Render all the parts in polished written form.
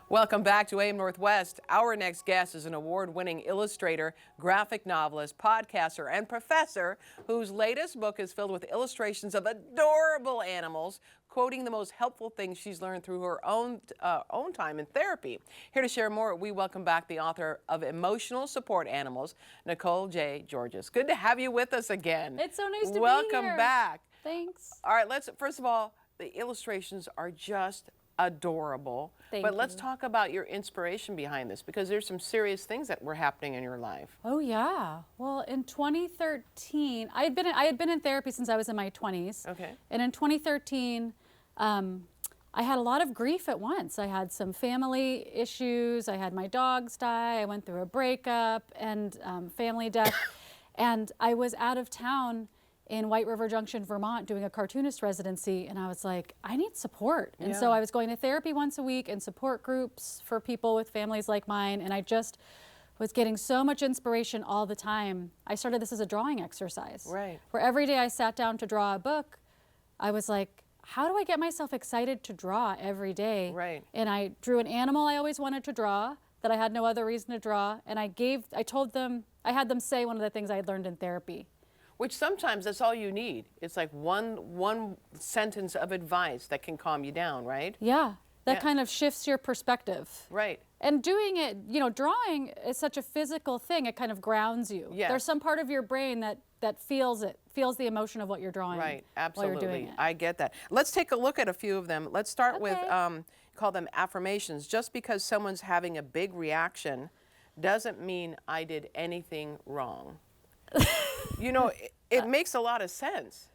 Welcome back to AM Northwest. Our next guest is an award-winning illustrator, graphic novelist, podcaster, and professor whose latest book is filled with illustrations of adorable animals, quoting the most helpful things she's learned through her own time in therapy. Here to share more, we welcome back the author of Emotional Support Animals, Nicole J. Georges. Good to have you with us again. It's so nice to be here. Welcome back. Thanks. All right, first of all, the illustrations are just adorable. But let's talk about your inspiration behind this, because there's some serious things that were happening in your life. Oh yeah. Well, in 2013, I had been in therapy since I was in my 20s. Okay. And in 2013, I had a lot of grief at once. I had some family issues. I had my dogs die. I went through a breakup and family death. And I was out of town in White River Junction, Vermont, doing a cartoonist residency, and I was like, I need support. And so I was going to therapy once a week and support groups for people with families like mine, and I just was getting so much inspiration all the time. I started this as a drawing exercise. Right. Where every day I sat down to draw a book, I was like, how do I get myself excited to draw every day? Right. And I drew an animal I always wanted to draw that I had no other reason to draw, and I had them say one of the things I had learned in therapy. Which sometimes that's all you need. It's like one sentence of advice that can calm you down, right? Yeah, that kind of shifts your perspective. Right. And doing it, drawing is such a physical thing. It kind of grounds you. Yes. There's some part of your brain that feels the emotion of what you're drawing. Right, absolutely. While you're doing it. I get that. Let's take a look at a few of them. Let's start with, call them affirmations. Just because someone's having a big reaction doesn't mean I did anything wrong. It makes a lot of sense.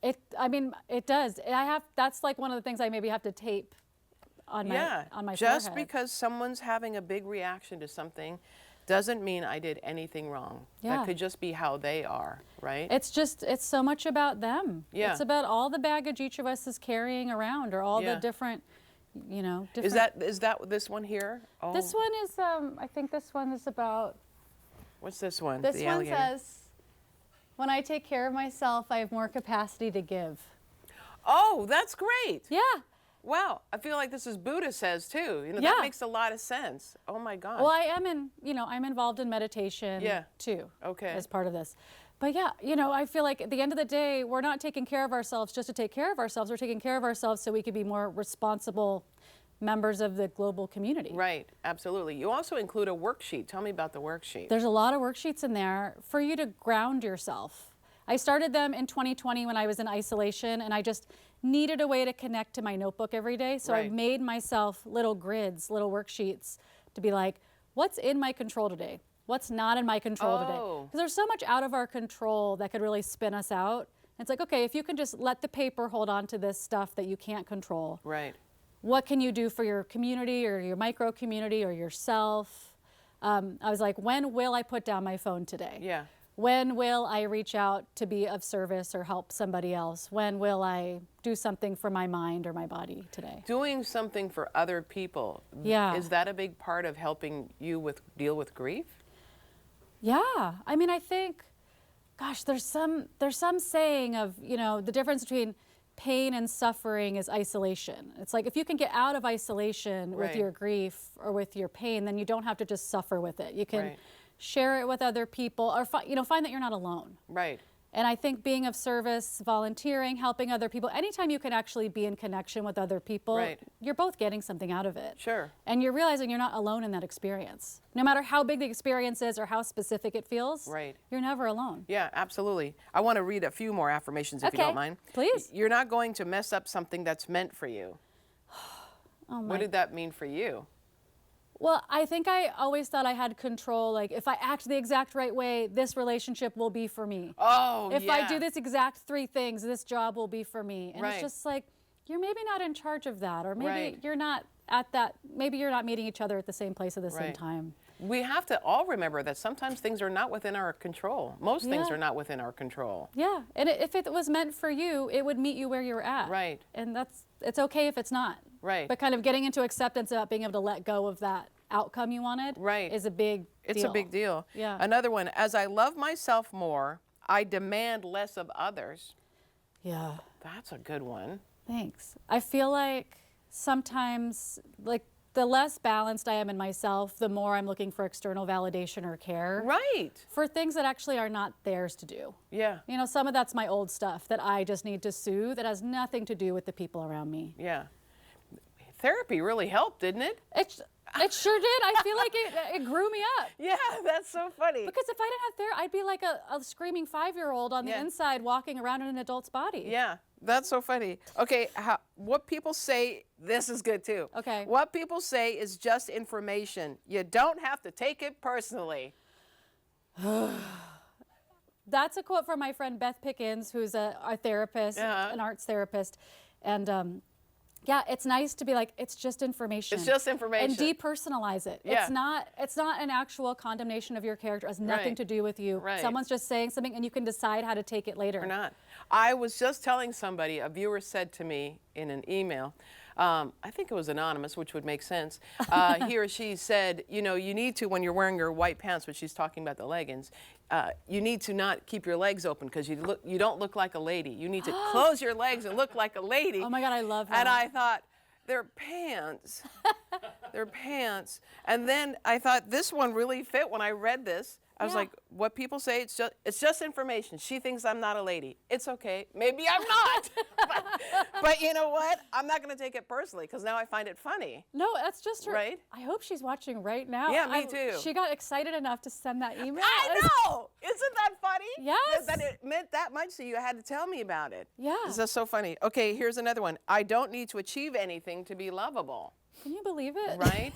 It does. That's like one of the things I maybe have to tape on my just forehead. because someone's having a big reaction to something doesn't mean I did anything wrong. Yeah. That could just be how they are, right? It's so much about them. Yeah. It's about all the baggage each of us is carrying around, or all the different, different. Is that this one here? Oh. This one is, I think this one is about. What's this one? This The one alligator. says, when I take care of myself, I have more capacity to give. Oh, that's great. Yeah. Wow, I feel like this is Buddha says too. Yeah. That makes a lot of sense. Oh my God. Well, I'm involved in meditation too. Okay. As part of this. But yeah, I feel like at the end of the day, we're not taking care of ourselves just to take care of ourselves. We're taking care of ourselves so we can be more responsible members of the global community. Right, absolutely. You also include a worksheet. Tell me about the worksheet. There's a lot of worksheets in there for you to ground yourself. I started them in 2020 when I was in isolation, and I just needed a way to connect to my notebook every day. So I made myself little grids, little worksheets to be like, what's in my control today? What's not in my control today? Because there's so much out of our control that could really spin us out. It's like, okay, if you can just let the paper hold on to this stuff that you can't control. Right. What can you do for your community or your micro community or yourself? I was like, when will I put down my phone today? Yeah. When will I reach out to be of service or help somebody else? When will I do something for my mind or my body today? Doing something for other people. Yeah. Is that a big part of helping you deal with grief? Yeah. I think, gosh, there's some saying of, the difference between pain and suffering is isolation. It's like if you can get out of isolation with your grief or with your pain, then you don't have to just suffer with it. You can share it with other people, or find that you're not alone. Right. And I think being of service, volunteering, helping other people, anytime you can actually be in connection with other people, you're both getting something out of it. Sure. And you're realizing you're not alone in that experience. No matter how big the experience is or how specific it feels, you're never alone. Yeah, absolutely. I want to read a few more affirmations if you don't mind. Please. You're not going to mess up something that's meant for you. What did that mean for you? Well, I think I always thought I had control. Like, if I act the exact right way, this relationship will be for me. Oh, If I do this exact 3 things, this job will be for me. And it's just like, you're maybe not in charge of that, or maybe you're not at that, maybe you're not meeting each other at the same place at the same time. We have to all remember that sometimes things are not within our control. Most things are not within our control. Yeah, and if it was meant for you, it would meet you where you're at. Right. And it's okay if it's not. Right. But kind of getting into acceptance about being able to let go of that outcome you wanted is a big deal. It's a big deal. Yeah. Another one, as I love myself more, I demand less of others. Yeah. That's a good one. Thanks. I feel like sometimes, like, the less balanced I am in myself, the more I'm looking for external validation or care. Right. For things that actually are not theirs to do. Yeah. You know, some of that's my old stuff that I just need to soothe that has nothing to do with the people around me. Yeah. Therapy really helped, didn't it? It sure did. I feel like it grew me up. Yeah, that's so funny. Because if I didn't have therapy, I'd be like a screaming 5-year-old on the inside walking around in an adult's body. Yeah, that's so funny. Okay, what people say, this is good too. Okay. What people say is just information. You don't have to take it personally. That's a quote from my friend Beth Pickens, who's a therapist, an arts therapist. And yeah, it's nice to be like, it's just information. It's just information. And depersonalize it. Yeah. It's not an actual condemnation of your character. It has nothing to do with you. Right. Someone's just saying something and you can decide how to take it later. Or not. I was just telling somebody, a viewer said to me in an email, I think it was anonymous, which would make sense. He or she said, you know, you need to, when you're wearing your white pants, which she's talking about the leggings, you need to not keep your legs open because you don't look like a lady. You need to close your legs and look like a lady. Oh my God, I love that. And I thought, they're pants. They're pants. And then I thought this one really fit when I read this. I was like, what people say, it's just information. She thinks I'm not a lady. It's okay. Maybe I'm not. but you know what? I'm not going to take it personally because now I find it funny. No, that's just her. Right? I hope she's watching right now. Yeah, me too. She got excited enough to send that email. I know! Isn't that funny? Yes. That it meant that much to you. You had to tell me about it. Yeah. This is so funny. Okay, here's another one. I don't need to achieve anything to be lovable. Can you believe it? Right?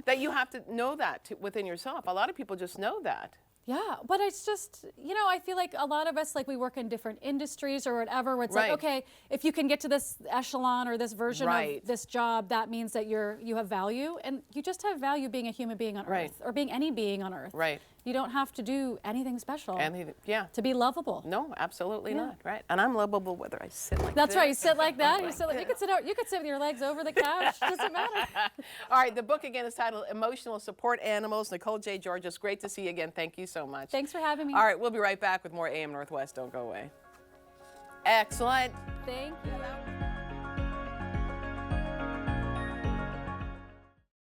That you have to know that within yourself. A lot of people just know that. Yeah, but it's just, you know, I feel like a lot of us, like we work in different industries or whatever, where it's like, okay, if you can get to this echelon or this version of this job, that means that you have value. And you just have value being a human being on Earth or being any being on Earth. Right. You don't have to do anything special to be lovable. No, absolutely not. Right. And I'm lovable whether I sit like That's this. right. You sit like that. You could sit with your legs over the couch. It doesn't matter. All right. The book again is titled Emotional Support Animals. Nicole J. Georges, great to see you again. Thank you so much. Thanks for having me. All right. We'll be right back with more AM Northwest. Don't go away. Excellent. Thank you.